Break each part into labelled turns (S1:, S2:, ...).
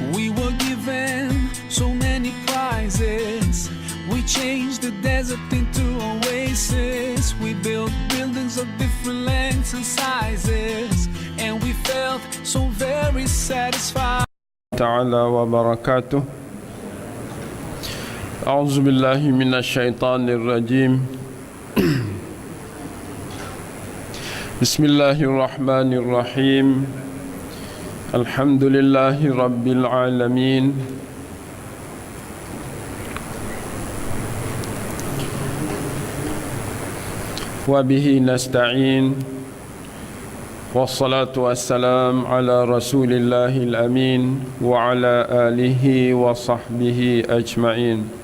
S1: We were given so many prizes. We changed the desert into oasis. We built buildings of different lengths and sizes, and we felt so very satisfied.
S2: تعالى وبركاته. أعوذ بالله من الشيطان الرجيم. بسم الله الرحمن الرحيم. الحمد لله رب العالمين. وبه نستعين. والصلاة والسلام على رسول الله الأمين وعلى آله وصحبه أجمعين.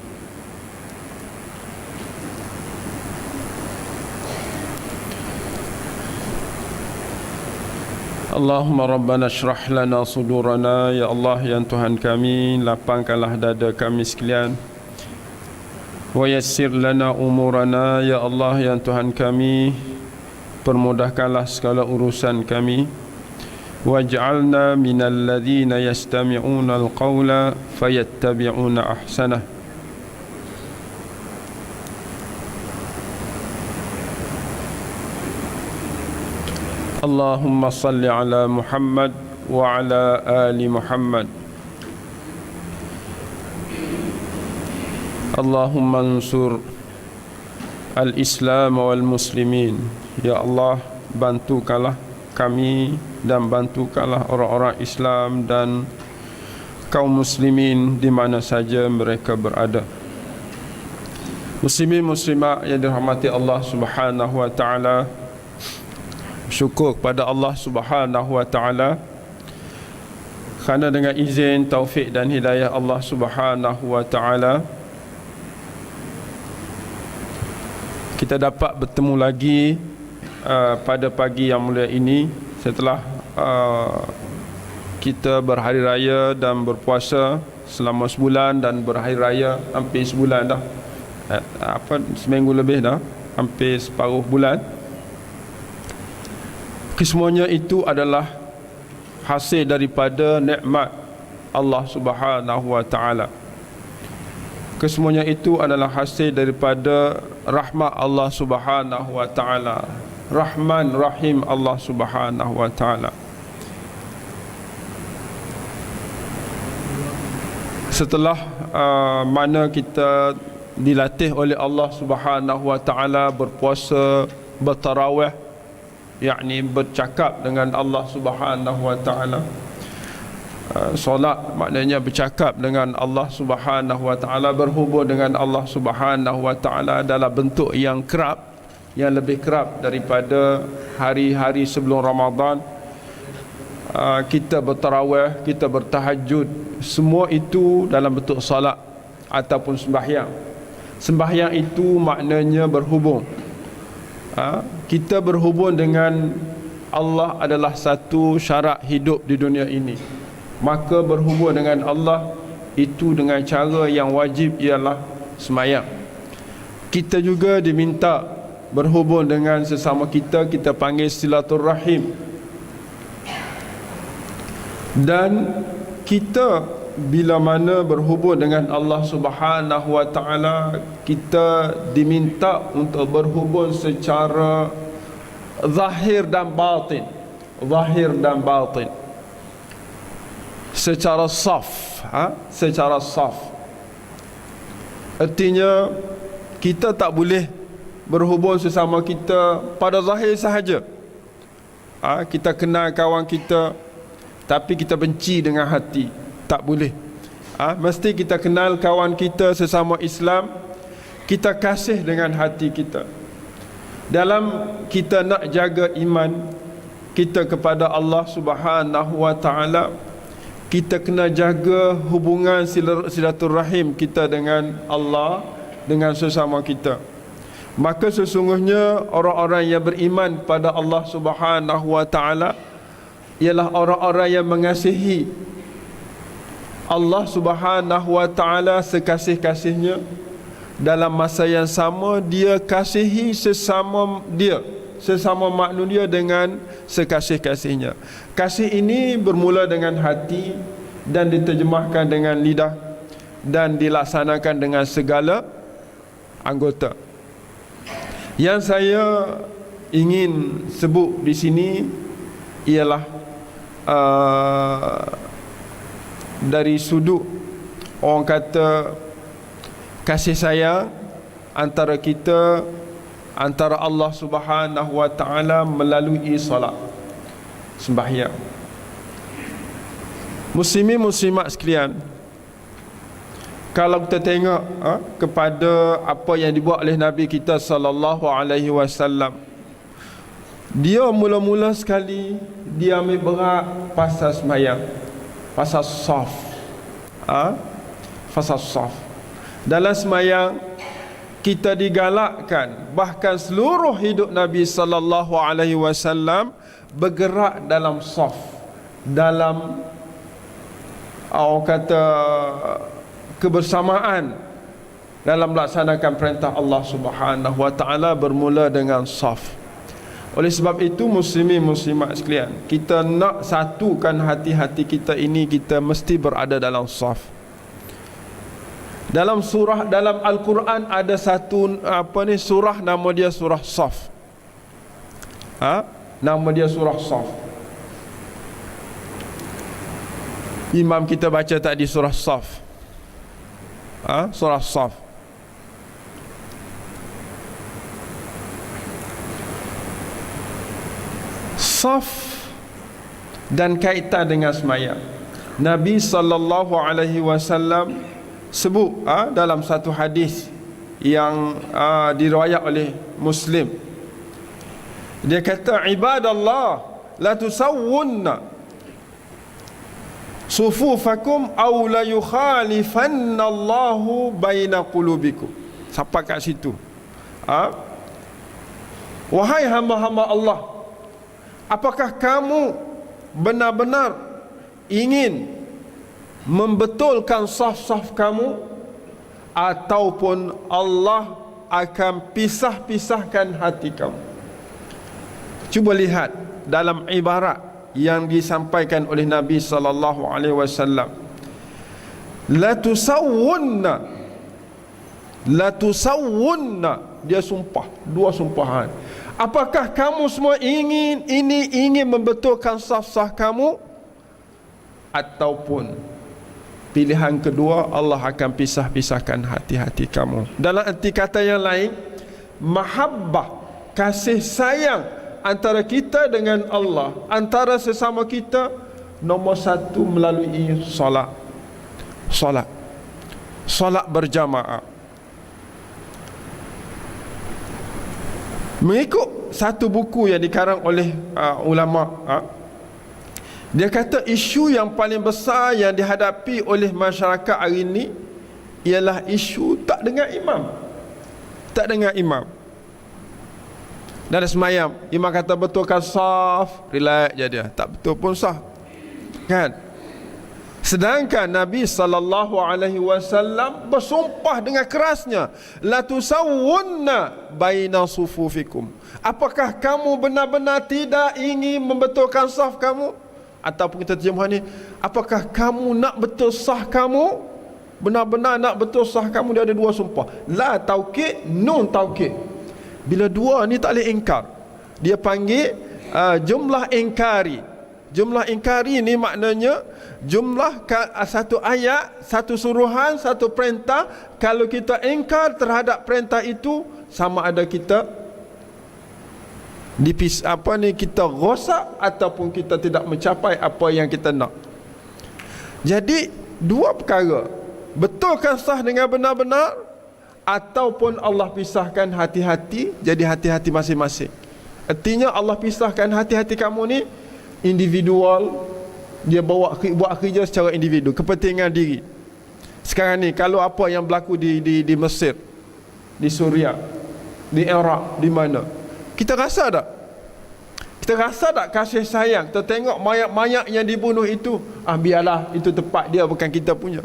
S2: Allahumma rabbana syrah lana sudurana. Ya Allah, ya Tuhan kami, lapangkanlah dada kami sekalian. Wa yassir lana umurana. Ya Allah, ya Tuhan kami, permudahkanlah segala urusan kami. Waj'alna minal ladzina yastami'una al-qawla fayattabi'una ahsanah. Allahumma salli ala Muhammad wa ala ali Muhammad. Allahumma ansur al-Islam wal muslimin. Ya Allah, bantukanlah kami dan bantukanlah orang-orang Islam dan kaum muslimin di mana saja mereka berada. Muslimin muslimat yang dirahmati Allah Subhanahu wa taala, syukur kepada Allah Subhanahu wa taala kerana dengan izin, taufik dan hidayah Allah Subhanahu wa taala kita dapat bertemu lagi pada pagi yang mulia ini setelah kita berhari raya dan berpuasa selama sebulan, dan berhari raya hampir sebulan dah, seminggu lebih dah, hampir separuh bulan. Kesemuanya itu adalah hasil daripada nikmat Allah Subhanahu wa taala. Kesemuanya itu adalah hasil daripada rahmat Allah Subhanahu wa taala. Rahman Rahim Allah Subhanahu wa taala. Setelah mana kita dilatih oleh Allah Subhanahu wa taala berpuasa, bertarawih, yakni bercakap dengan Allah Subhanahu wa taala. Solat maknanya bercakap dengan Allah Subhanahu wa taala, berhubung dengan Allah Subhanahu wa taala dalam bentuk yang kerap, yang lebih kerap daripada hari-hari sebelum Ramadan. Kita bertarawih, kita bertahajud, semua itu dalam bentuk solat ataupun sembahyang. Sembahyang itu maknanya berhubung. Kita berhubung dengan Allah adalah satu syarat hidup di dunia ini. Maka berhubung dengan Allah itu dengan cara yang wajib ialah sembahyang. Kita juga diminta berhubung dengan sesama kita, kita panggil silaturrahim. Dan kita bila mana berhubung dengan Allah Subhanahu wa taala, kita diminta untuk berhubung secara zahir dan batin. Zahir dan batin. Secara saf, secara saf. Artinya kita tak boleh berhubung sesama kita pada zahir sahaja. Kita kenal kawan kita tapi kita benci dengan hati, tak boleh. Mesti kita kenal kawan kita sesama Islam, kita kasih dengan hati kita. Dalam kita nak jaga iman kita kepada Allah Subhanahu wa taala, kita kena jaga hubungan silaturahim kita dengan Allah, dengan sesama kita. Maka sesungguhnya orang-orang yang beriman pada Allah Subhanahu wa taala ialah orang-orang yang mengasihi Allah Subhanahu wa taala sekasih-kasihnya. Dalam masa yang sama dia kasihi sesama dia, sesama makhluk dia dengan sekasih-kasihnya. Kasih ini bermula dengan hati, dan diterjemahkan dengan lidah dan dilaksanakan dengan segala anggota. Yang saya ingin sebut di sini ialah dari sudut orang kata kasih sayang antara kita, antara Allah Subhanahu wa taala melalui solat sembahyang. Muslimin muslimat sekalian, kalau kita tengok kepada apa yang dibuat oleh Nabi kita sallallahu alaihi wasallam, dia mula-mula sekali dia ambil berat pasal sembahyang, pasal saf. Pasal saf. Dalam sembahyang kita digalakkan, bahkan seluruh hidup Nabi sallallahu alaihi wasallam bergerak dalam saf, dalam orang kata kebersamaan dalam melaksanakan perintah Allah Subhanahu wa taala bermula dengan saf. Oleh sebab itu muslimin muslimat sekalian, kita nak satukan hati-hati kita ini, kita mesti berada dalam saf. Dalam surah dalam Al-Quran ada satu surah nama dia surah Saf. Nama dia surah Saf. Imam kita baca tadi surah Saf. Surah Saf. Saf dan kaitan dengan sembahyang. Nabi sallallahu alaihi wasallam sebut dalam satu hadis yang diriwayat oleh Muslim. Dia kata, ibadallah la tusawwunna sufufakum aw la yukhalifanna Allahu baina qulubikum. Sampai kat situ. Wahai hamba-hamba Allah, apakah kamu benar-benar ingin membetulkan saf-saf kamu, ataupun Allah akan pisah-pisahkan hati kamu? Cuba lihat dalam ibarat yang disampaikan oleh Nabi sallallahu alaihi wasallam. La tusawwunna, dia sumpah, dua sumpahan. Apakah kamu semua ingin membetulkan saf-saf kamu, ataupun pilihan kedua, Allah akan pisah-pisahkan hati-hati kamu. Dalam arti kata yang lain, mahabbah, kasih sayang antara kita dengan Allah, antara sesama kita, nombor satu melalui solat berjamaah. Mengikut satu buku yang dikarang oleh ulama, dia kata isu yang paling besar yang dihadapi oleh masyarakat hari ini ialah isu tak dengar imam. Tak dengar imam. Dalam semayam, imam kata betulkan saf, relax je dia, tak betul pun sah. Kan? Sedangkan Nabi sallallahu alaihi wasallam bersumpah dengan kerasnya, la tusawwunna baina sufufikum. Apakah kamu benar-benar tidak ingin membetulkan saf kamu? Ataupun kita terjemah ni, apakah kamu nak betul sah kamu? Benar-benar nak betul sah kamu? Dia ada dua sumpah, la taukid, nun taukid. Bila dua ni tak boleh ingkar, dia panggil jumlah ingkari. Jumlah ingkari ni maknanya jumlah satu ayat, satu suruhan, satu perintah. Kalau kita ingkar terhadap perintah itu, sama ada kita kita rosak ataupun kita tidak mencapai apa yang kita nak. Jadi dua perkara, betulkan sah dengan benar-benar, ataupun Allah pisahkan hati-hati jadi hati-hati masing-masing. Artinya Allah pisahkan hati-hati kamu ni individual, dia buat kerja secara individu, kepentingan diri. Sekarang ni kalau apa yang berlaku di Mesir, di Suria, di Iraq, di mana, kita rasa tak? Kita rasa tak kasih sayang? Kita tengok mayat-mayat yang dibunuh itu, biarlah, itu tempat dia, bukan kita punya.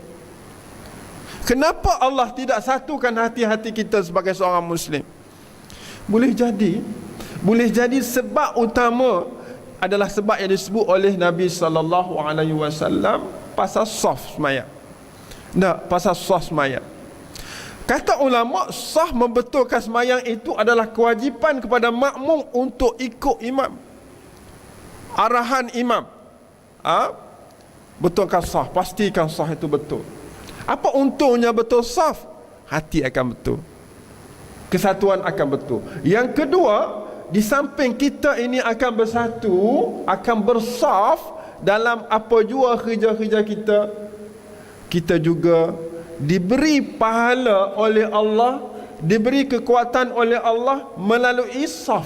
S2: Kenapa Allah tidak satukan hati-hati kita sebagai seorang Muslim? Boleh jadi sebab utama adalah sebab yang disebut oleh Nabi sallallahu alaihi wasallam, pasal saf semayang. Tak, pasal saf semayang. Kata ulama, sah membetulkan semayang itu adalah kewajipan kepada makmum untuk ikut imam. Arahan imam. Betulkan sah, pastikan sah itu betul. Apa untungnya betul saf? Hati akan betul, kesatuan akan betul. Yang kedua, di samping kita ini akan bersatu, akan bersaf dalam apa jua kerja-kerja kita, kita juga diberi pahala oleh Allah, diberi kekuatan oleh Allah melalui saf.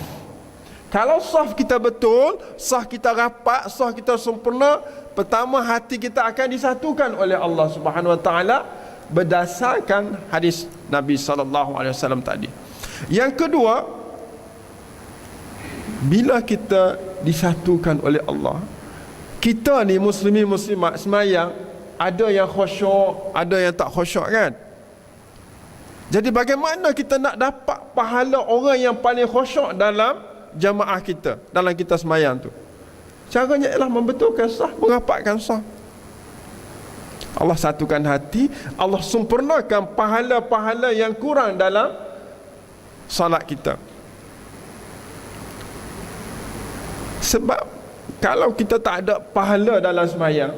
S2: Kalau saf kita betul, saf kita rapat, saf kita sempurna, pertama hati kita akan disatukan oleh Allah Subhanahu Wa Taala berdasarkan hadis Nabi sallallahu alaihi wasallam tadi. Yang kedua, bila kita disatukan oleh Allah, kita ni muslimin muslimat semayang, ada yang khusyuk, ada yang tak khusyuk kan. Jadi bagaimana kita nak dapat pahala orang yang paling khusyuk dalam jamaah kita, dalam kita semayang tu? Caranya ialah membetulkan sah, merapatkan sah. Allah satukan hati, Allah sempurnakan pahala-pahala yang kurang dalam salat kita. Sebab kalau kita tak ada pahala dalam semayang,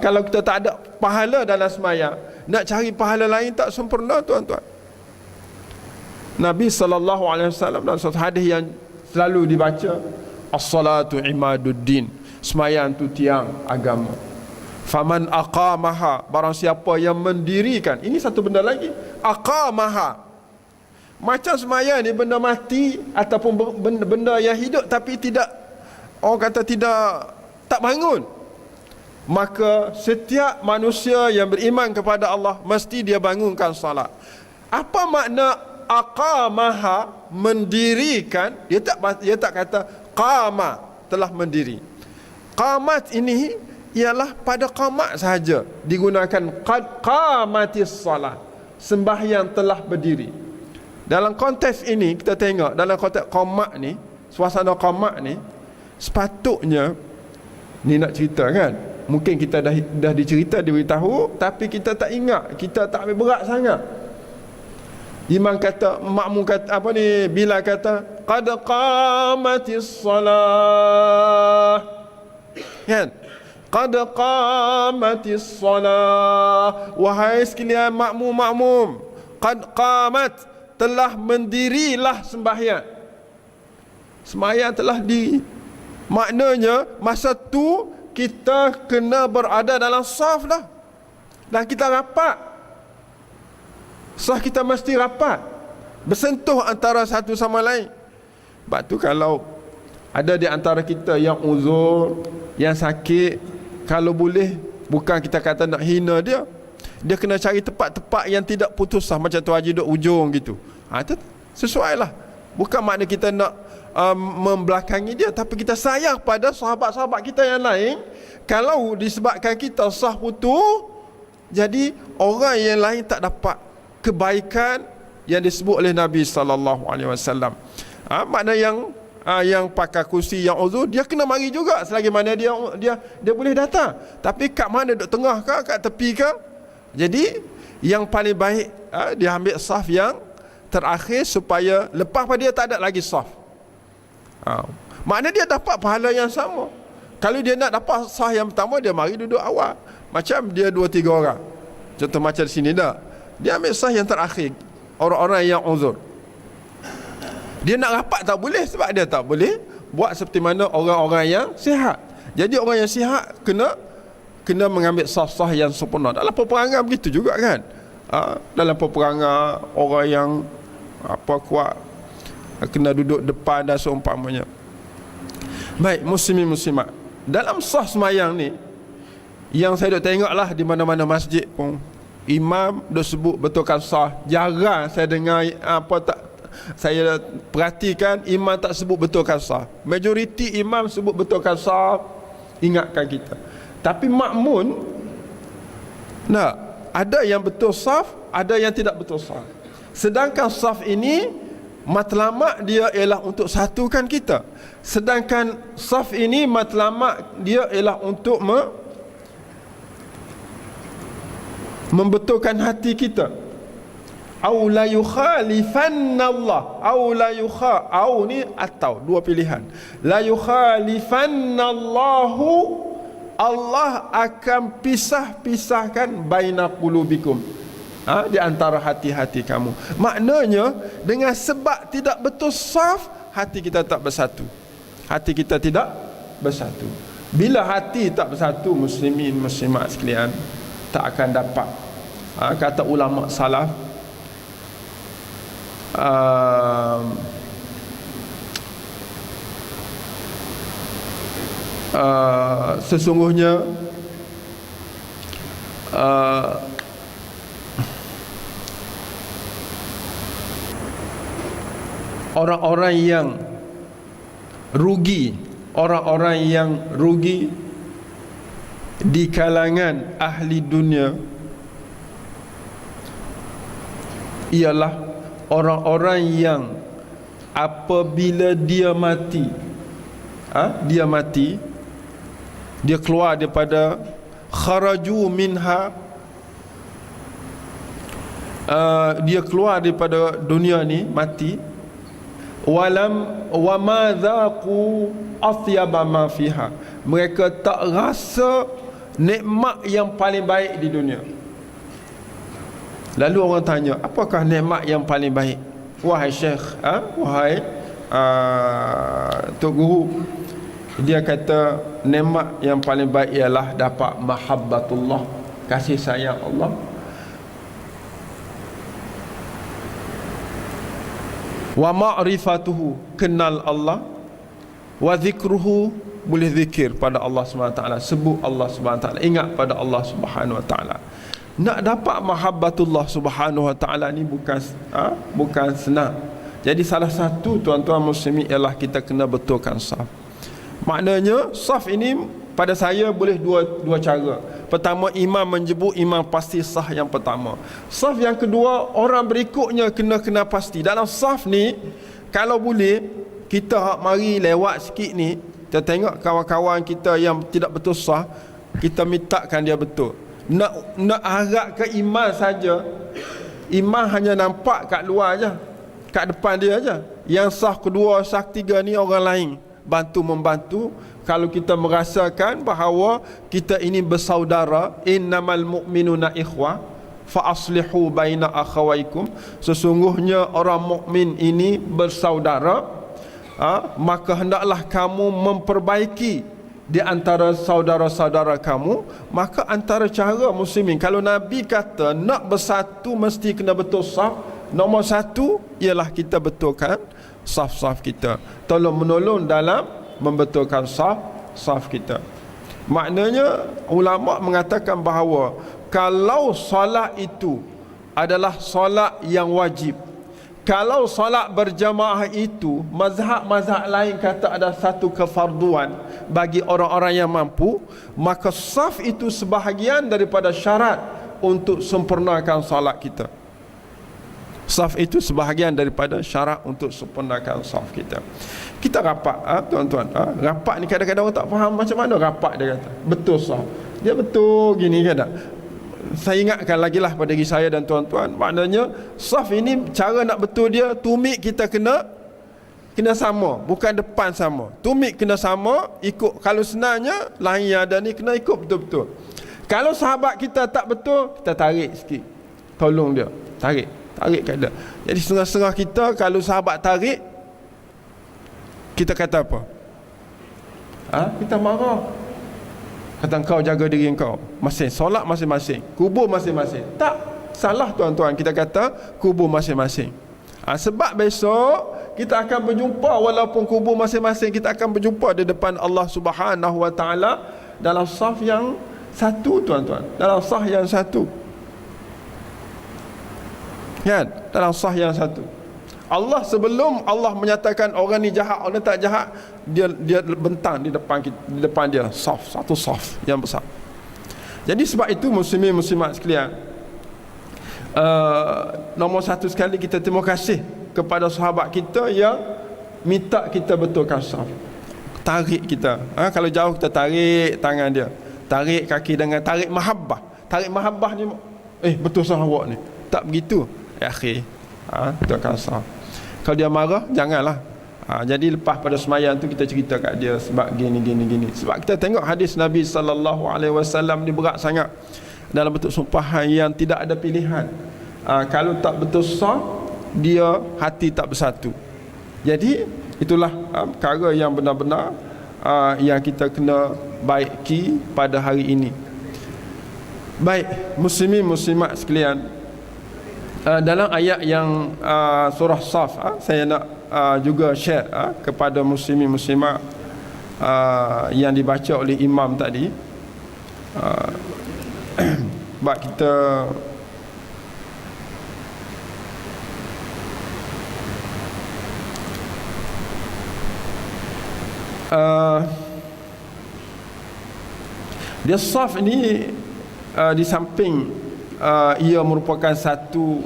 S2: kalau kita tak ada pahala dalam semayang, nak cari pahala lain tak sempurna tuan-tuan. Nabi SAW dalam satu hadis yang selalu dibaca, as-salatu imaduddin, semayang tu tiang agama. Faman aqamaha, barang siapa yang mendirikan, ini satu benda lagi, aqamaha. Macam semayang ni benda mati ataupun benda yang hidup tapi tidak, orang kata tak bangun. Maka setiap manusia yang beriman kepada Allah mesti dia bangunkan salat. Apa makna aqamaha, mendirikan? Dia tak kata qama, telah mendiri. Qamat ini ialah pada qamat sahaja digunakan, qad qamatis salat, sembahyang telah berdiri. Dalam konteks ini kita tengok, dalam konteks qamat ni, suasana qamat ni, sepatutnya ni nak cerita kan, mungkin kita dah dicerita, diberitahu, tapi kita tak ingat, kita tak ambil berat sangat. Imam kata, makmum kata apa ni, bila kata qad qamatis salah, kan, qad qamatis salah, wahai sekalian makmum, qad qamat, telah mendirilah sembahyang. Sembahyang telah maknanya masa tu kita kena berada dalam saf dah. Dan kita rapat. Saf kita mesti rapat, bersentuh antara satu sama lain. Sebab tu kalau ada di antara kita yang uzur, yang sakit, kalau boleh, bukan kita kata nak hina dia, dia kena cari tempat-tempat yang tidak putus sah. Macam tu Haji duduk ujung gitu, itu sesuai lah. Bukan makna kita nak membelakangi dia, tapi kita sayang pada sahabat-sahabat kita yang lain. Kalau disebabkan kita sah putus, jadi orang yang lain tak dapat kebaikan yang disebut oleh Nabi sallallahu alaihi wasallam. Makna yang pakai kursi, yang uzur, dia kena mari juga selagi mana dia boleh datang. Tapi kat mana, duduk tengah ke, kat tepi ke? Jadi yang paling baik dia ambil saf yang terakhir, supaya lepas pada dia tak ada lagi saf. Makna dia dapat pahala yang sama. Kalau dia nak dapat saf yang pertama, dia mari duduk awal. Macam dia 2-3 orang, contoh macam di sini dah, dia ambil saf yang terakhir, orang-orang yang uzur. Dia nak rapat tak boleh, sebab dia tak boleh buat seperti mana orang-orang yang sihat. Jadi orang yang sihat kena mengambil saf-saf yang sempurna. Dalam peperangan begitu juga kan. Dalam peperangan orang yang kuat kena duduk depan dan seumpamanya. Baik, muslimin muslimat, dalam saf semayang ni, yang saya duk tengok lah di mana-mana masjid pun, imam duk sebut betulkan saf. Jarang saya dengar saya perhatikan imam tak sebut betulkan saf. Majoriti imam sebut betulkan saf, ingatkan kita. Tapi makmun, ada yang betul saf, ada yang tidak betul saf. Sedangkan saf ini, matlamat dia ialah untuk satukan kita. Sedangkan saf ini matlamat dia ialah untuk membetulkan hati kita. Au la yukhalifanna Allah, au la yukha, au ni atau dua pilihan. La yukhalifanna Allahu, Allah akan pisahkan baina qulubikum, di antara hati-hati kamu. Maknanya dengan sebab tidak betul saf, hati kita tak bersatu. Hati kita tidak bersatu. Bila hati tak bersatu, muslimin muslimat sekalian, tak akan dapat. Kata ulama salaf, sesungguhnya orang-orang yang rugi, orang-orang yang rugi di kalangan ahli dunia ialah orang-orang yang apabila dia mati, dia keluar daripada kharaju minha, dia keluar daripada dunia ni, mati, wa ma dhaqu athyaba ma fiha, mereka tak rasa nikmat yang paling baik di dunia. Lalu orang tanya, apakah nikmat yang paling baik? Wahai Syekh, wahai Tok Guru, dia kata nikmat yang paling baik ialah dapat mahabbatullah, kasih sayang Allah. Wa ma'rifatuhu, kenal Allah. Wa zikruhu, boleh zikir pada Allah SWT, sebut Allah SWT, ingat pada Allah SWT. Nak dapat mahabbatullah subhanahu wa ta'ala ni bukan senang. Jadi salah satu tuan-tuan muslimin ialah kita kena betulkan saf. Maknanya saf ini pada saya boleh dua cara. Pertama, imam menyebut, imam pasti sah yang pertama. Saf yang kedua, orang berikutnya kena pasti. Dalam saf ni, kalau boleh kita mari lewat sikit ni, kita tengok kawan-kawan kita yang tidak betul sah, kita mintakan dia betul. Nak harap ke imam saja, imam hanya nampak kat luar aja, kat depan dia aja. Yang sah kedua, sah ketiga ni orang lain membantu. Kalau kita merasakan bahawa kita ini bersaudara, innamal mu'minuna ikhwah fa aslihu baina akhawaikum, sesungguhnya orang mukmin ini bersaudara, maka hendaklah kamu memperbaiki di antara saudara-saudara kamu. Maka antara cara muslimin, kalau Nabi kata nak bersatu mesti kena betul saf, nombor satu ialah kita betulkan saf-saf kita, tolong menolong dalam membetulkan saf kita. Maknanya ulama mengatakan bahawa kalau solat itu adalah solat yang wajib, kalau solat berjamaah itu mazhab lain kata ada satu kefarduan bagi orang-orang yang mampu, maka saf itu sebahagian daripada syarat untuk sempurnakan solat kita. Saf itu sebahagian daripada syarat untuk sempurnakan saf kita. Kita rapat, tuan-tuan, rapat ni kadang-kadang orang tak faham macam mana rapat. Dia kata betul saf, dia betul gini kan tak? Saya ingatkan lagi lah pada diri saya dan tuan-tuan, maknanya saf ini cara nak betul dia, tumit kita kena sama, bukan depan sama. Tumit kena sama, ikut. Kalau senangnya lain yang ada ni kena ikut betul-betul. Kalau sahabat kita tak betul, kita tarik sikit, tolong dia, tarik kat dia. Jadi setengah-setengah kita kalau sahabat tarik, kita kata apa? Kita marah. Kata kau jaga diri kau, solat masing-masing, kubur masing-masing. Tak, salah tuan-tuan, kita kata kubur masing-masing. Sebab besok kita akan berjumpa, walaupun kubur masing-masing, kita akan berjumpa di depan Allah Subhanahu wa taala dalam saf yang satu, tuan-tuan, dalam saf yang satu. Kan? Dalam sah yang satu. Allah sebelum Allah menyatakan orang ni jahat, orang tak jahat, dia bentang di depan dia satu saf yang besar. Jadi sebab itu muslimin muslimat sekalian, nombor satu sekali kita terima kasih kepada sahabat kita yang minta kita betulkan saf. Tarik kita, kalau jauh kita tarik tangan dia, tarik kaki dengan tarik mahabbah. Tarik mahabbah ni betul sah awak ni. Tak begitu. Ya akhi, tak kasar. Kalau dia marah, janganlah. Jadi lepas pada semayang tu kita cerita kat dia sebab gini. Sebab kita tengok hadis Nabi sallallahu alaihi wasallam ni berat sangat dalam bentuk sumpahan yang tidak ada pilihan. Kalau tak betul sah, dia hati tak bersatu. Jadi itulah perkara yang benar-benar yang kita kena baiki pada hari ini. Baik, muslimin muslimat sekalian, dalam ayat yang surah Saf, saya nak juga share kepada muslimin muslimat yang dibaca oleh imam tadi. Sebab kita dia Saf ini di samping ia merupakan satu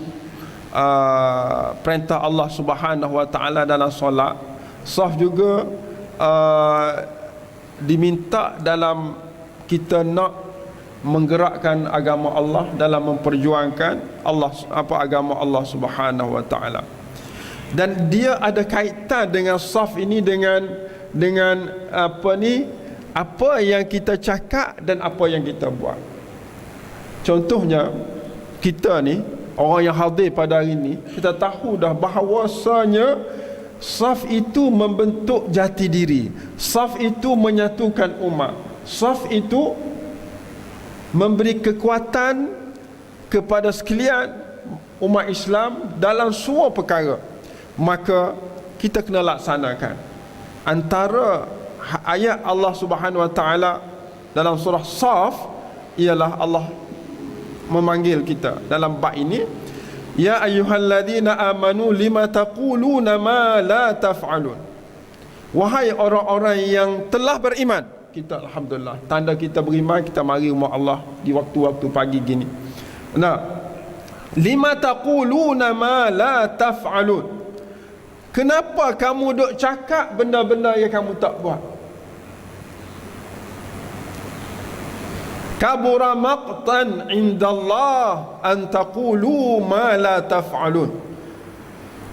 S2: perintah Allah Subhanahu wa taala dalam solat, Saf juga diminta dalam kita nak menggerakkan agama Allah, dalam memperjuangkan agama Allah Subhanahu wa taala. Dan dia ada kaitan dengan Saf ini dengan apa yang kita cakap dan apa yang kita buat. Contohnya, kita ni orang yang hadir pada hari ini, kita tahu dah bahawasanya Saf itu membentuk jati diri, Saf itu menyatukan umat, Saf itu memberi kekuatan kepada sekalian umat Islam dalam semua perkara. Maka kita kena laksanakan. Antara ayat Allah Subhanahu wa taala dalam surah Saf ialah Allah memanggil kita dalam bab ini, ya ayyuhalladzina amanu lima taquluna ma la taf'alun. Wahai orang-orang yang telah beriman. Kita alhamdulillah, tanda kita beriman, kita mari rumah Allah di waktu-waktu pagi gini. Nah, lima taquluna ma la taf'alun. Kenapa kamu duk cakap benda-benda yang kamu tak buat? Kabura maqtan indallah an taqulu ma la taf'alun.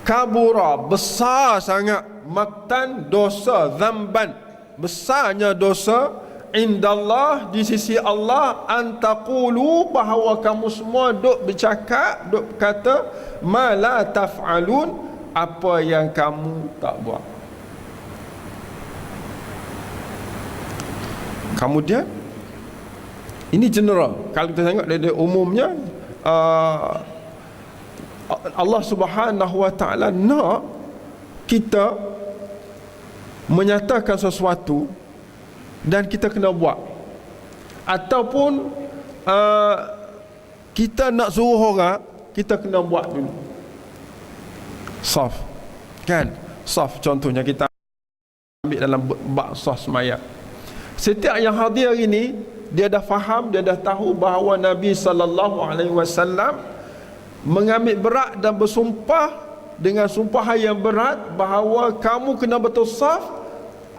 S2: Kabura, besar sangat, maqtan, dosa, zamban, besarnya dosa, indallah, di sisi Allah, an taqulu, bahawa kamu semua duk bercakap, duk berkata, ma la taf'alun, apa yang kamu tak buat. Kemudian ini general. Kalau kita tengok dari umumnya, Allah Subhanahu wa taala nak kita menyatakan sesuatu dan kita kena buat, ataupun kita nak suruh orang, kita kena buat dulu. Saf, kan? Saf contohnya kita ambil dalam bab saf semayang. Setiap yang hadir hari ini, dia dah faham, dia dah tahu bahawa Nabi sallallahu alaihi wasallam mengambil berat dan bersumpah dengan sumpahan yang berat bahawa kamu kena betul saf,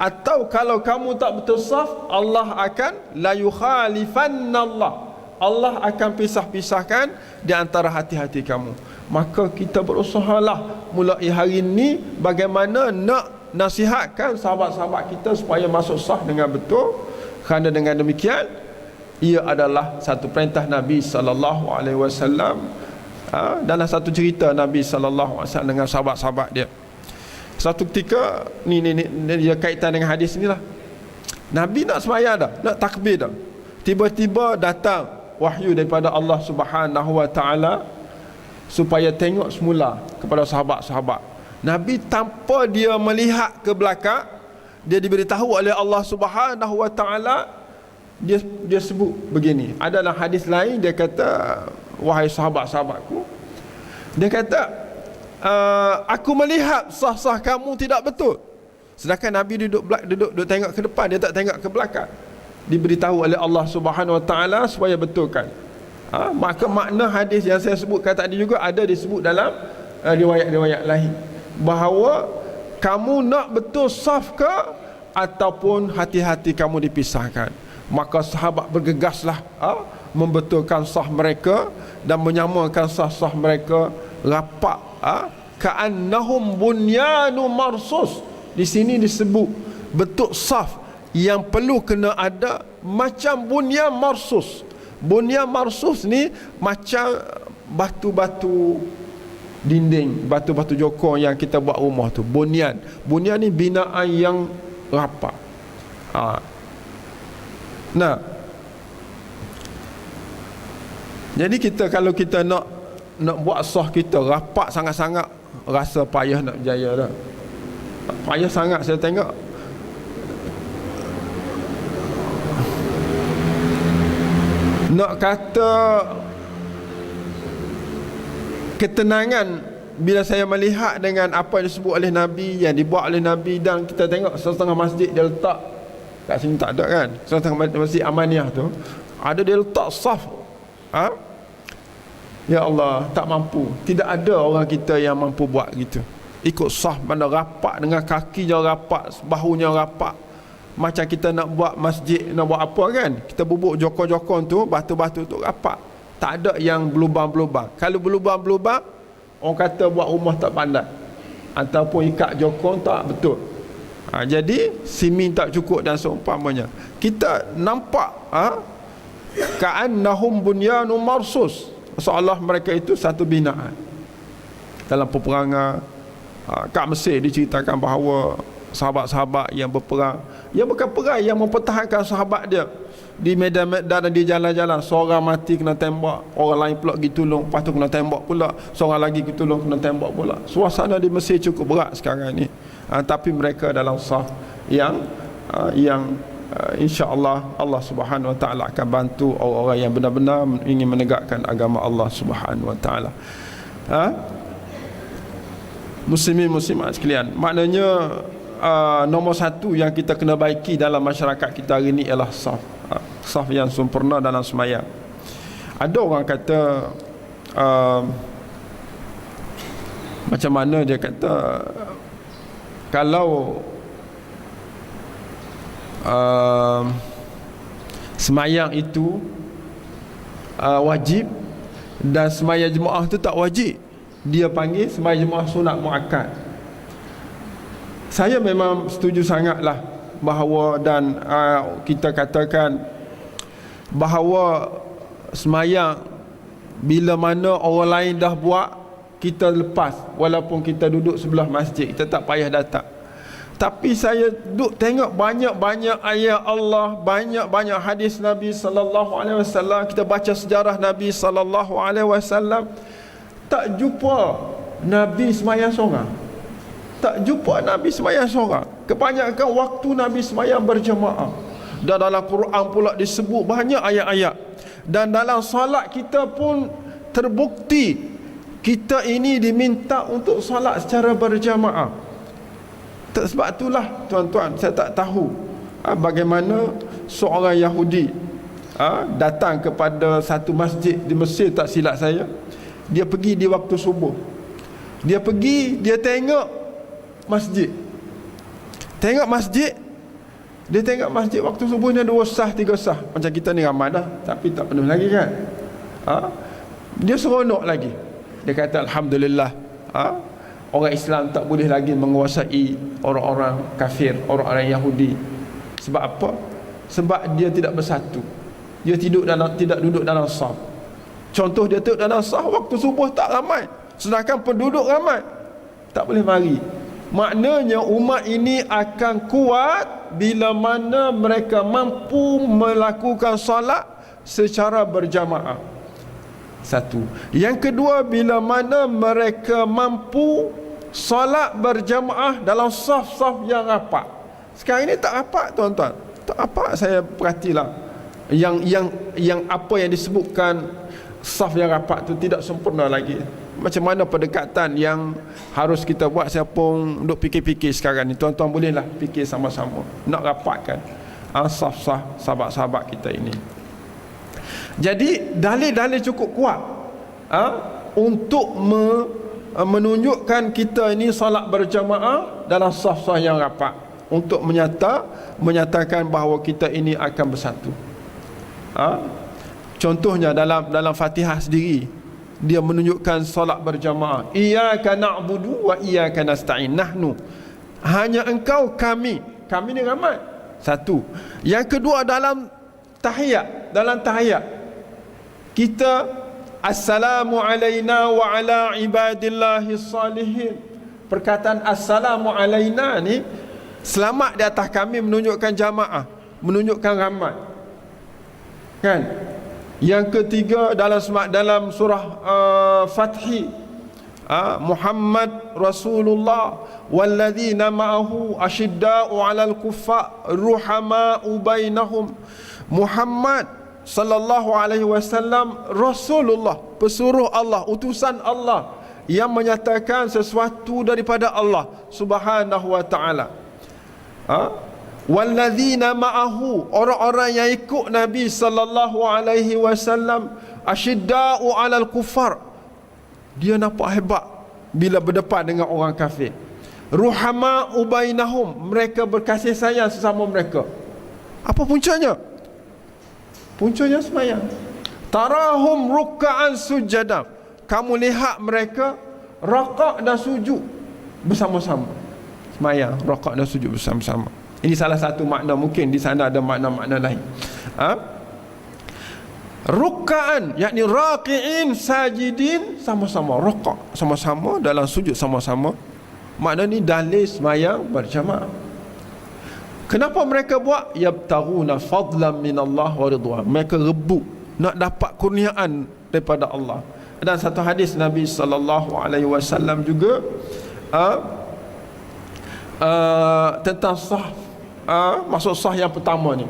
S2: atau kalau kamu tak betul saf, Allah akan la yukhalifannallah, Allah akan pisah-pisahkan di antara hati-hati kamu. Maka kita berusahalah mulai hari ini bagaimana nak nasihatkan sahabat-sahabat kita supaya masuk sah dengan betul, kerana dengan demikian ia adalah satu perintah Nabi sallallahu alaihi wasallam. Dalam satu cerita Nabi sallallahu alaihi wasallam dengan sahabat-sahabat dia, satu ketika ni dia kaitan dengan hadis inilah. Nabi nak sembahyang dah, nak takbir dah, tiba-tiba datang wahyu daripada Allah Subhanahu wa taala supaya tengok semula kepada sahabat-sahabat. Nabi tanpa dia melihat ke belakang, dia diberitahu oleh Allah Subhanahu wa taala, dia sebut begini. Adalah hadis lain dia kata, wahai sahabat-sahabatku, dia kata, aku melihat sah-sah kamu tidak betul. Sedangkan Nabi duduk tengok ke depan, dia tak tengok ke belakang. Diberitahu oleh Allah Subhanahu wa taala supaya betulkan. Maka makna hadis yang saya sebutkan tadi juga ada disebut dalam riwayat-riwayat lain, bahawa kamu nak betul saf ke ataupun hati-hati kamu dipisahkan. Maka sahabat bergegaslah membetulkan saf mereka dan menyamakan saf-saf mereka rapat, ka'annahum bunyanun marsus. Di sini disebut bentuk saf yang perlu kena ada macam bunyan marsus. Bunyan marsus ni macam batu-batu dinding, batu-batu jokong yang kita buat rumah tu. Bunyan ni binaan yang rapat. Nah, jadi kita kalau kita nak buat sah kita rapat sangat-sangat, rasa payah nak berjaya dah. Payah sangat saya tengok. Nak kata ketenangan bila saya melihat dengan apa yang disebut oleh Nabi, yang dibuat oleh Nabi, dan kita tengok setengah masjid dia letak kat sini, tak ada kan, setengah masjid Amaniyah tu ada dia letak saf. Ya Allah, tak mampu. Tidak ada orang kita yang mampu buat gitu. Ikut saf mana rapat, dengan kakinya rapat, bahunya rapat. Macam kita nak buat masjid, nak buat apa kan, kita bubuk jokong-jokong tu, batu-batu tu rapat. Tak ada yang berlubang-berlubang. Kalau berlubang-berlubang, orang kata buat rumah tak pandai, ataupun ikat jokong tak betul. Jadi simen tak cukup dan seumpamanya. Kita nampak ka'annahum bunyanun marsus, seolah mereka itu satu binaan. Dalam peperangan kat Mesir diceritakan bahawa sahabat-sahabat yang berperang, yang bukan perang, yang mempertahankan sahabat dia di medan-medan dan di jalan-jalan, seorang mati kena tembak, orang lain pula pergi tolong, lepas tu kena tembak pula, seorang lagi pergi tolong, kena tembak pula. Suasana di Mesir cukup berat sekarang ni. Tapi mereka dalam saf yang insya-Allah Allah Subhanahu Wa Taala akan bantu orang-orang yang benar-benar ingin menegakkan agama Allah Subhanahu Wa Taala. Muslimin muslimat sekalian, maknanya nombor satu yang kita kena baiki dalam masyarakat kita hari ini ialah saf. Saf yang sempurna dalam sembahyang. Ada orang kata macam mana dia kata, kalau sembahyang itu wajib dan sembahyang jemaah itu tak wajib, dia panggil sembahyang jemaah sunat muakkad. Saya memang setuju sangatlah bahawa, dan kita katakan bahawa sembahyang bila mana orang lain dah buat, kita lepas, walaupun kita duduk sebelah masjid, kita tak payah datang. Tapi saya duduk tengok banyak-banyak ayat Allah, banyak-banyak hadis Nabi sallallahu alaihi wasallam, kita baca sejarah Nabi sallallahu alaihi wasallam, tak jumpa Nabi sembahyang seorang. Tak jumpa Nabi sembahyang seorang. Kebanyakan waktu Nabi sembahyang berjemaah. Dan dalam Quran pula disebut banyak ayat-ayat. Dan dalam salat kita pun terbukti kita ini diminta untuk salat secara berjamaah. Sebab itulah tuan-tuan, saya tak tahu bagaimana seorang Yahudi datang kepada satu masjid di Mesir, tak silap saya. Dia pergi di waktu subuh. Dia pergi, dia tengok masjid. Dia tengok masjid waktu subuhnya 2 sah 3 sah. Macam kita ni ramai dah, tapi tak penuh lagi kan. Dia seronok lagi. Dia kata alhamdulillah, orang Islam tak boleh lagi menguasai orang-orang kafir, orang-orang Yahudi. Sebab apa? Sebab dia tidak bersatu. Dia tidak duduk dalam saf. Contoh, dia duduk dalam saf waktu subuh tak ramai, sedangkan penduduk ramai, tak boleh mari. Maknanya umat ini akan kuat bila mana mereka mampu melakukan solat secara berjamaah. Satu. Yang kedua, bila mana mereka mampu solat berjamaah dalam saf-saf yang rapat. Sekarang ini tak rapat tuan-tuan. Tak rapat, saya perhatilah. Yang apa yang disebutkan saf yang rapat tu tidak sempurna lagi. Macam mana pendekatan yang harus kita buat, saya pun duk fikir-fikir sekarang ni. Tuan-tuan bolehlah fikir sama-sama nak rapatkan saf-saf sahabat-sahabat kita ini. Jadi dalil-dalil cukup kuat untuk menunjukkan kita ini salat berjamaah dalam saf-saf yang rapat. untuk menyatakan bahawa kita ini akan bersatu. Contohnya dalam Fatihah sendiri, dia menunjukkan solat berjamaah. Iyyaka na'budu wa iyyaka nasta'in. Nahnu, hanya engkau, kami ni ramai, satu. Yang kedua, dalam tahiyat kita, assalamu alaina wa ala ibadillahi salihin. Perkataan assalamu alaina ni, selamat di atas kami, menunjukkan jamaah, menunjukkan ramai, kan? Yang ketiga, dalam surah Fathi, Muhammad Rasulullah walladzina ma'ahu asyidda'u 'alal kuffar ruhama'u bainahum. Muhammad sallallahu alaihi wasallam Rasulullah, pesuruh Allah, utusan Allah, yang menyatakan sesuatu daripada Allah Subhanahu wa taala. Walladzina ma'ahu, orang-orang yang ikut Nabi sallallahu alaihi wasallam, asyidda'u 'alal kuffar, dia nampak hebat bila berdepan dengan orang kafir. Ruhama'u bainahum, mereka berkasih sayang sesama mereka. Apa puncanya? Puncanya sembahyang. Tarahum ruk'an sujada, kamu lihat mereka rakaat dan sujud bersama-sama. Sembahyang, rakaat dan sujud bersama-sama. Ini salah satu makna, mungkin di sana ada makna-makna lain. Ruk'an, yakni raqi'in sajidin, sama-sama raka', sama-sama dalam sujud sama-sama. Makna ni dalil sembahyang berjamaah. Kenapa mereka buat? Yabtaghuna fadlan minallah wa ridwan, mereka rebut nak dapat kurniaan daripada Allah. Dan satu hadis Nabi sallallahu alaihi wasallam juga tentang sah, maksud sah yang pertama ni,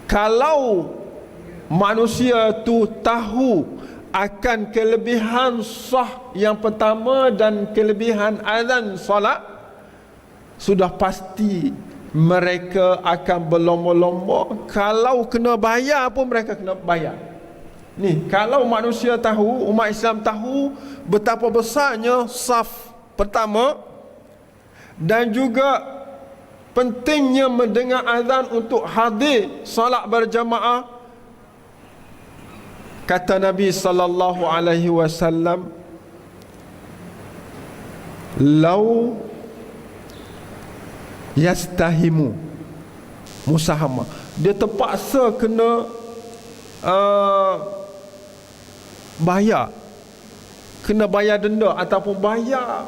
S2: kalau manusia tu tahu akan kelebihan sah yang pertama dan kelebihan azan solat, sudah pasti mereka akan berlomba-lomba. Kalau kena bayar pun mereka kena bayar. Ni, kalau manusia tahu, umat Islam tahu betapa besarnya saf pertama dan juga pentingnya mendengar azan untuk hadir solat berjamaah, kata Nabi sallallahu alaihi wasallam, lau yastahimu musahama, dia terpaksa kena bayar denda ataupun bayar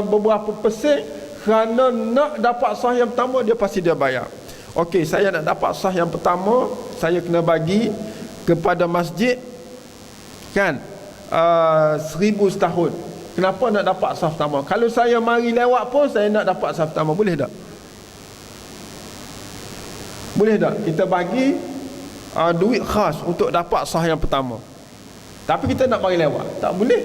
S2: beberapa persen kerana nak dapat sah yang pertama, dia pasti dia bayar. Okey, saya nak dapat sah yang pertama, saya kena bagi kepada masjid, kan, 1000 setahun. Kenapa nak dapat sah pertama? Kalau saya mari lewat pun saya nak dapat sah pertama, boleh tak? Boleh tak kita bagi duit khas untuk dapat sah yang pertama, tapi kita nak mari lewat? Tak boleh.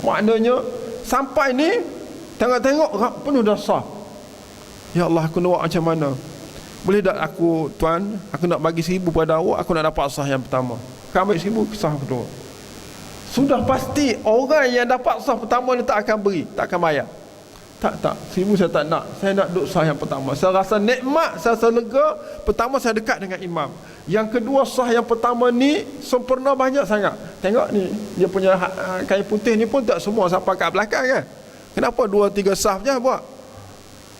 S2: Maknanya sampai ni tengok-tengok penuh dah sah. Ya Allah, aku nak buat macam mana? Boleh tak aku, tuan, aku nak bagi 1000 pada awak, aku nak dapat sah yang pertama. Kau ambil 1000, sah kedua. Sudah pasti orang yang dapat sah pertama ni tak akan beri, tak akan bayar. Tak, 1000 saya tak nak, saya nak duduk sah yang pertama. Saya rasa nikmat, saya rasa lega. Pertama saya dekat dengan imam. Yang kedua, sah yang pertama ni sempurna banyak sangat. Tengok ni, dia punya kain putih ni pun tak semua sampai kat belakang, kan? Kenapa 2-3 sah je buat?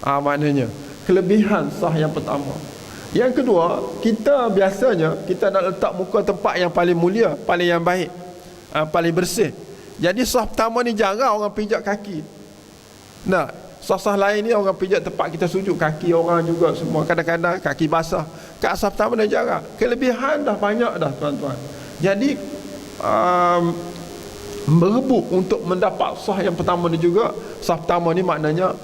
S2: Maknanya kelebihan sah yang pertama. Yang kedua, kita biasanya kita nak letak muka tempat yang paling mulia, paling yang baik, paling bersih. Jadi sah pertama ni jarang orang pijak kaki. Nah, sah-sah lain ni orang pijak tempat kita sujud, kaki orang juga semua, kadang-kadang kaki basah. Kat sah pertama dah jarang. Kelebihan dah banyak dah, tuan-tuan. Jadi berebut untuk mendapat sah yang pertama ni juga. Sah pertama ni maknanya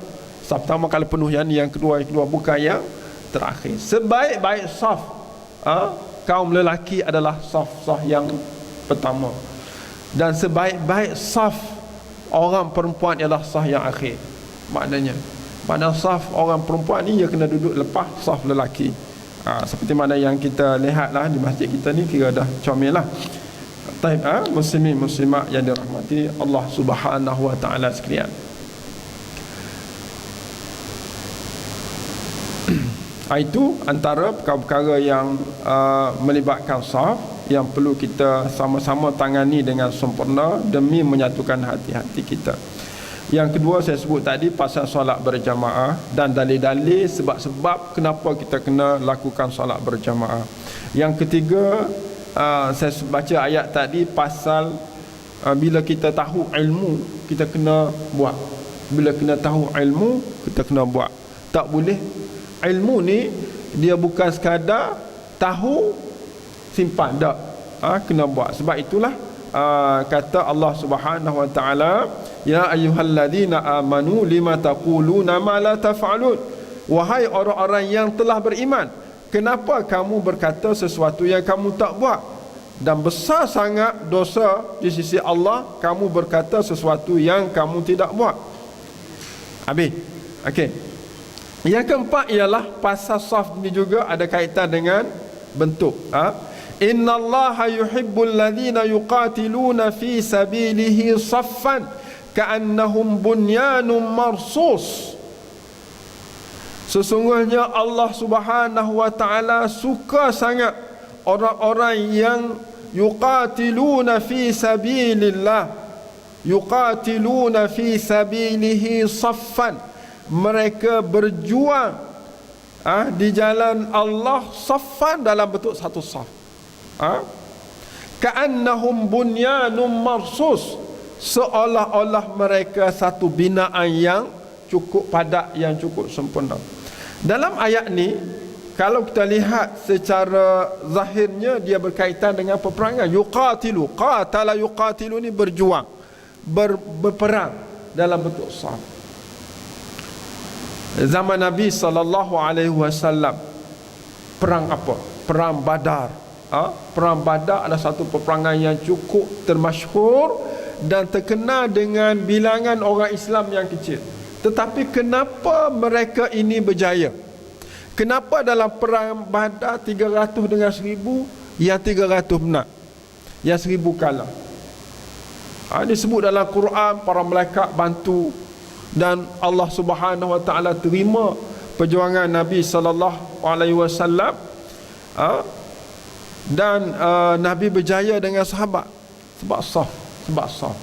S2: sah pertama kalau penuh, yang kedua bukan yang terakhir. Sebaik-baik saf kaum lelaki adalah saf yang pertama, dan sebaik-baik saf orang perempuan ialah saf yang akhir. Maknanya saf orang perempuan ni dia kena duduk lepas saf lelaki. Seperti mana yang kita lihatlah di masjid kita ni, kira dah comel lah. Muslimin muslimat yang dirahmati Allah Subhanahu wa taala sekalian. Itu antara perkara-perkara yang melibatkan saf yang perlu kita sama-sama tangani dengan sempurna demi menyatukan hati-hati kita. Yang kedua saya sebut tadi pasal solat berjamaah dan dalil-dalil sebab-sebab kenapa kita kena lakukan solat berjamaah. Yang ketiga saya baca ayat tadi pasal bila kita tahu ilmu kita kena buat. Bila kena tahu ilmu kita kena buat. Tak boleh ilmu ni dia bukan sekadar tahu simpan, tak. Kena buat. Sebab itulah kata Allah Subhanahu wa taala, ya ayyuhalladzina amanu lima taquluna ma la taf'alun. Wahai orang-orang yang telah beriman, kenapa kamu berkata sesuatu yang kamu tak buat? Dan besar sangat dosa di sisi Allah kamu berkata sesuatu yang kamu tidak buat. Habis. Okey. Yang keempat ialah pasal saf ni juga ada kaitan dengan bentuk. Innallaha yuhibbul ladzina yuqatiluna fi sabilihi saffan ka'annahum bunyanun marsus. Sesungguhnya Allah Subhanahu wa taala suka sangat orang-orang yang yuqatiluna fi sabilillah, yuqatiluna fi sabilihi saffan. Mereka berjuang di jalan Allah saffan, dalam bentuk satu saf. Ka'annahum bunyanun marsus, seolah-olah mereka satu binaan yang cukup padat, yang cukup sempurna. Dalam ayat ni kalau kita lihat secara zahirnya dia berkaitan dengan peperangan. Yuqatilu, qatala yuqatilu ni berjuang, berperang dalam bentuk saf. Zaman Nabi SAW, perang apa? Perang Badar. Perang Badar adalah satu peperangan yang cukup termasyhur dan terkenal dengan bilangan orang Islam yang kecil. Tetapi kenapa mereka ini berjaya? Kenapa dalam perang Badar 300 dengan 1000, yang 300 menang, yang 1000 kalah? Disebut dalam Quran para malaikat bantu, dan Allah Subhanahu wa taala terima perjuangan Nabi sallallahu alaihi wasallam, dan Nabi berjaya dengan sahabat sebab saf.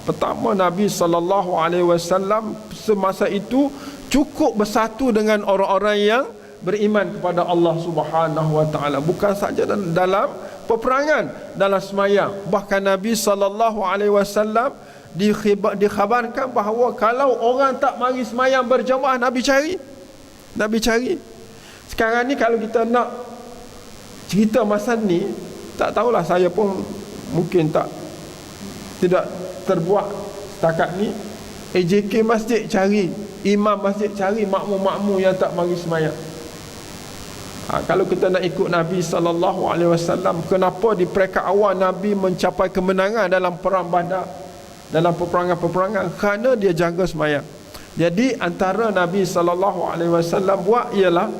S2: Pertama, Nabi sallallahu alaihi wasallam semasa itu cukup bersatu dengan orang-orang yang beriman kepada Allah Subhanahu wa taala, bukan saja dalam peperangan, dalam sembahyang. Bahkan Nabi sallallahu alaihi wasallam dikhabarkan bahawa kalau orang tak mari semayang berjamaah, Nabi cari. Sekarang ni kalau kita nak cerita masa ni, tak tahulah, saya pun mungkin tidak terbuat setakat ni. AJK masjid cari, imam masjid cari makmum-makmum yang tak mari semayang. Kalau kita nak ikut Nabi SAW, kenapa di peringkat awal Nabi mencapai kemenangan dalam perang Badar, dalam peperangan-peperangan? Kerana dia jaga semayang. Jadi antara Nabi SAW buat ialah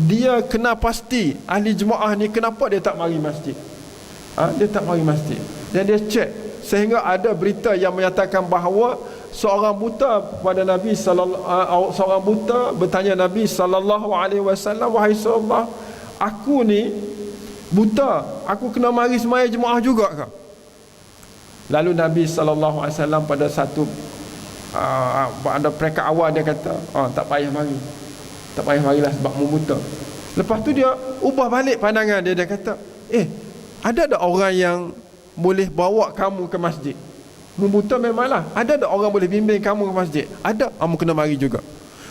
S2: dia kena pasti ahli jemaah ni kenapa dia tak mari masjid. Dia tak mari masjid, dan dia cek. Sehingga ada berita yang menyatakan bahawa seorang buta pada Nabi seorang buta bertanya Nabi SAW, wahai Rasulullah, aku ni buta, aku kena mari sembahyang jemaah juga ke? Lalu Nabi SAW pada satu pada peringkat awal dia kata, tak payah marilah sebab mu buta. Lepas tu dia ubah balik pandangan dia. Dia kata, ada tak orang yang boleh bawa kamu ke masjid? Mu buta memanglah, ada tak orang boleh bimbing kamu ke masjid? Ada, kamu kena mari juga.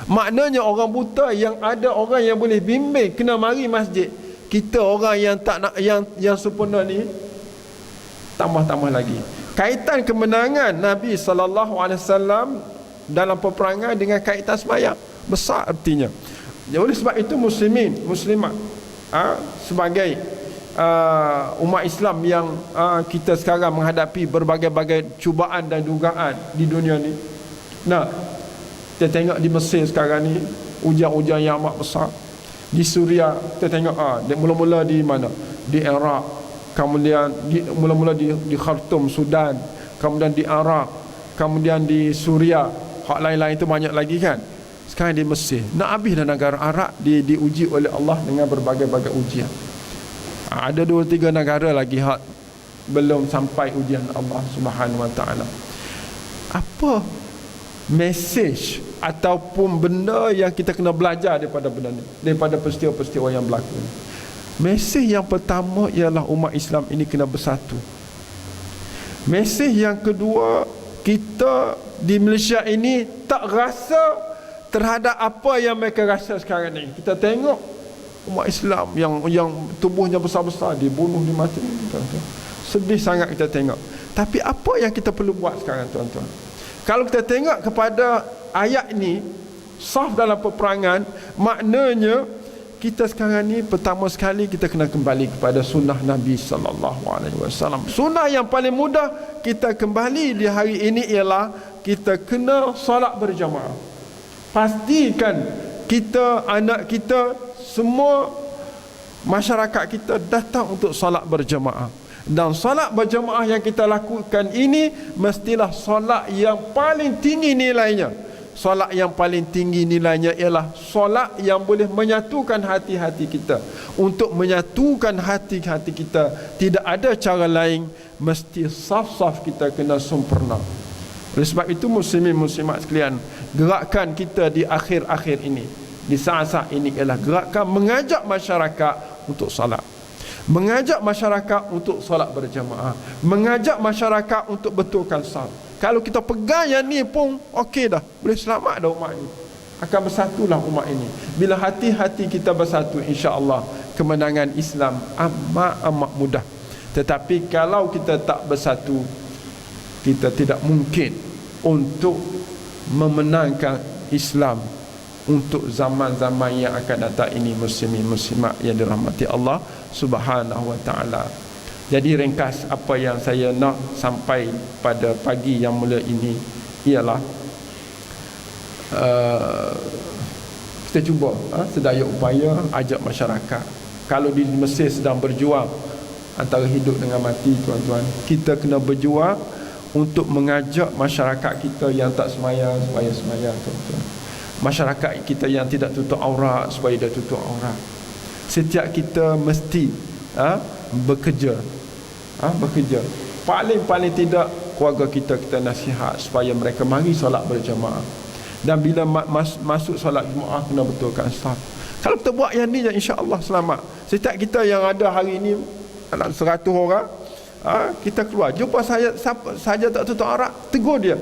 S2: Maknanya orang buta yang ada orang yang boleh bimbing kena mari masjid. Kita orang yang tak nak, yang sempurna ni, tambah-tambah lagi. Kaitan kemenangan Nabi SAW dalam peperangan dengan kaitan sembahyang besar artinya. Oleh sebab itu muslimat sebagai umat Islam yang kita sekarang menghadapi berbagai-bagai cubaan dan dugaan di dunia ni. Nah, kita tengok di Mesir sekarang ni hujan-hujan yang amat besar. Di Suria kita tengok mula-mula di mana? Di Iraq, kemudian mula-mula di Khartoum, Sudan, kemudian di Iraq, kemudian di Suria, hak lain-lain itu banyak lagi kan. sekarang di Mesir, nak habis dah negara Arab diuji oleh Allah dengan berbagai-bagai ujian. Ada 2-3 negara lagi hak belum sampai ujian Allah Subhanahu Wa Taala. Apa mesej ataupun benda yang kita kena belajar daripada benda ni, daripada peristiwa-peristiwa yang berlaku ni? Mesej yang pertama ialah umat Islam ini kena bersatu. Mesej yang kedua, kita di Malaysia ini tak rasa terhadap apa yang mereka rasa sekarang ni. Kita tengok umat Islam yang tubuhnya besar-besar dibunuh, dimati, tuan-tuan. Sedih sangat kita tengok. Tapi apa yang kita perlu buat sekarang, tuan-tuan? Kalau kita tengok kepada ayat ni, saf dalam peperangan, maknanya kita sekarang ni pertama sekali kita kena kembali kepada sunnah Nabi SAW. Sunnah yang paling mudah kita kembali di hari ini ialah kita kena solat berjamaah. Pastikan kita, anak kita, semua masyarakat kita datang untuk solat berjamaah. Dan solat berjamaah yang kita lakukan ini mestilah solat yang paling tinggi nilainya. Solat yang paling tinggi nilainya ialah solat yang boleh menyatukan hati-hati kita. Untuk menyatukan hati-hati kita, tidak ada cara lain, mesti saf-saf kita kena sempurna. Oleh sebab itu, muslimin muslimat sekalian, gerakan kita di akhir-akhir ini, di saat-saat ini ialah gerakan mengajak masyarakat untuk solat, mengajak masyarakat untuk solat berjamaah, mengajak masyarakat untuk betulkan saf. Kalau kita pegang yang ni pun okey dah, boleh selamat dah umat ini. Akan bersatulah umat ini. Bila hati-hati kita bersatu, insya-Allah kemenangan Islam amat mudah. Tetapi kalau kita tak bersatu, kita tidak mungkin untuk memenangkan Islam untuk zaman-zaman yang akan datang ini, muslimin muslimat yang dirahmati Allah Subhanahu Wa Taala. Jadi ringkas apa yang saya nak sampai pada pagi yang mulia ini ialah kita cuba sedaya upaya ajak masyarakat. Kalau di Mesir sedang berjuang antara hidup dengan mati, tuan-tuan, kita kena berjuang untuk mengajak masyarakat kita yang tak semayang supaya semayang, tuan-tuan. Masyarakat kita yang tidak tutup aurat supaya dia tutup aurat. Setiap kita mesti bekerja. Paling tidak keluarga kita nasihat supaya mereka mari solat berjamaah. Dan bila masuk solat Jumaat kena betulkan saf. Kalau kita buat yang ni, insya-Allah selamat. Setiap kita yang ada hari ini dalam 100 orang, kita keluar, jumpa siapa saja tak tutup aurat, tegur dia.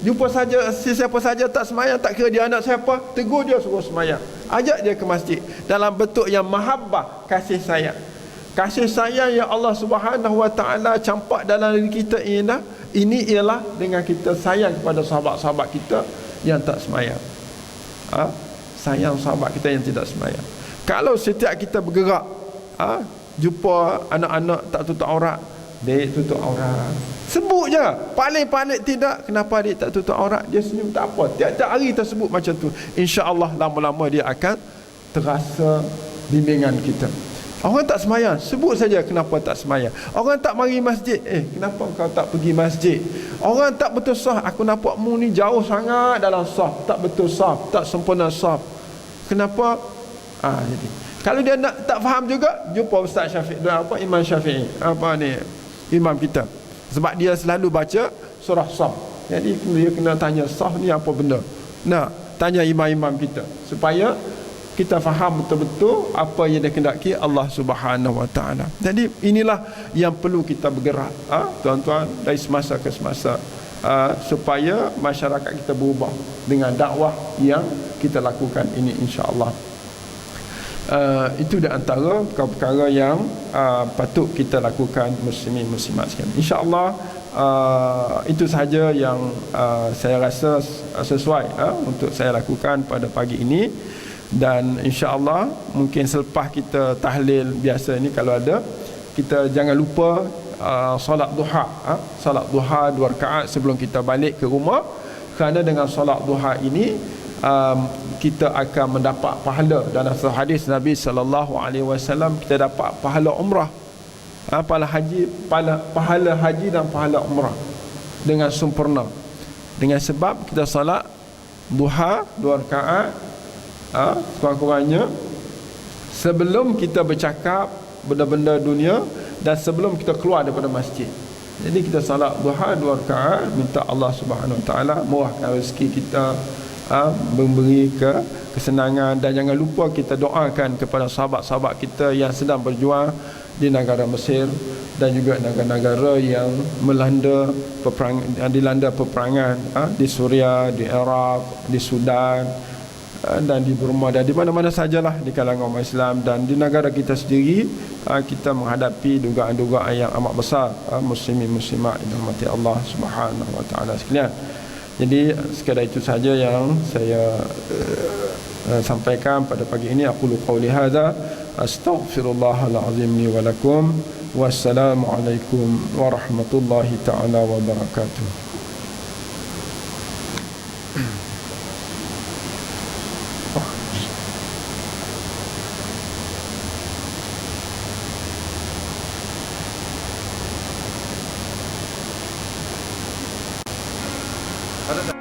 S2: Jumpa saja siapa saja tak semayang, tak kira dia anak siapa, tegur dia, suruh semayang. Ajak dia ke masjid dalam bentuk yang mahabbah, kasih sayang. Kasih sayang yang Allah Subhanahu Wa Taala campak dalam diri kita ini ialah dengan kita sayang kepada sahabat-sahabat kita yang tak semayang. Sayang sahabat kita yang tidak semayang. Kalau setiap kita bergerak, jumpa anak-anak tak tutup aurat, dia tutup aurat, sebut je. Paling tidak, kenapa dia tak tutup aurat, dia senyum, tak apa. Tiap-tiap hari kita sebut macam tu, insya-Allah lama-lama dia akan terasa bimbingan kita. Orang tak semayang, sebut saja kenapa tak semayang. Orang tak mari masjid, kenapa kau tak pergi masjid. Orang tak betul saf, aku nampakmu ni jauh sangat dalam saf, tak betul saf, tak sempurna saf. Kenapa? Jadi kalau dia nak tak faham juga, jumpa Ustaz Syafiq, Imam Syafi'i, imam kita. Sebab dia selalu baca surah saf. Jadi dia kena tanya saf ni apa benda. Tanya imam-imam kita supaya kita faham betul-betul apa yang dikehendaki Allah Subhanahu Wa Taala. Jadi inilah yang perlu kita bergerak, tuan-tuan, dari semasa ke semasa, supaya masyarakat kita berubah dengan dakwah yang kita lakukan ini, insya-Allah. Itu di antara perkara yang patut kita lakukan, muslimin muslimat sekalian. Insya-Allah itu sahaja yang saya rasa sesuai untuk saya lakukan pada pagi ini. Dan insya-Allah mungkin selepas kita tahlil biasa ni, kalau ada, kita jangan lupa solat duha. Solat duha 2 rakaat sebelum kita balik ke rumah. Kerana dengan solat duha ini kita akan mendapat pahala. Dalam hadis Nabi SAW, kita dapat pahala umrah, pahala haji dan pahala umrah dengan sempurna, dengan sebab kita solat duha 2 rakaat kurang-kurangnya sebelum kita bercakap benda-benda dunia dan sebelum kita keluar daripada masjid. Jadi kita salat duha 2 rakaat, minta Allah Subhanahu Wa Taala murahkan rezeki kita, memberi kesenangan, dan jangan lupa kita doakan kepada sahabat-sahabat kita yang sedang berjuang di negara Mesir dan juga negara-negara yang dilanda peperangan di Suria, di Iraq, di Sudan, dan di Burma, dan di mana-mana sajalah di kalangan umat Islam. Dan di negara kita sendiri kita menghadapi dugaan-dugaan yang amat besar, muslimin muslimat yang dirahmati Allah Subhanahu Wa Taala sekalian. Jadi sekadar itu saja yang saya sampaikan pada pagi ini. Aqulu qawli hadza astaghfirullahal azim li wa lakum. Wassalamu alaikum warahmatullahi taala wabarakatuh. Ada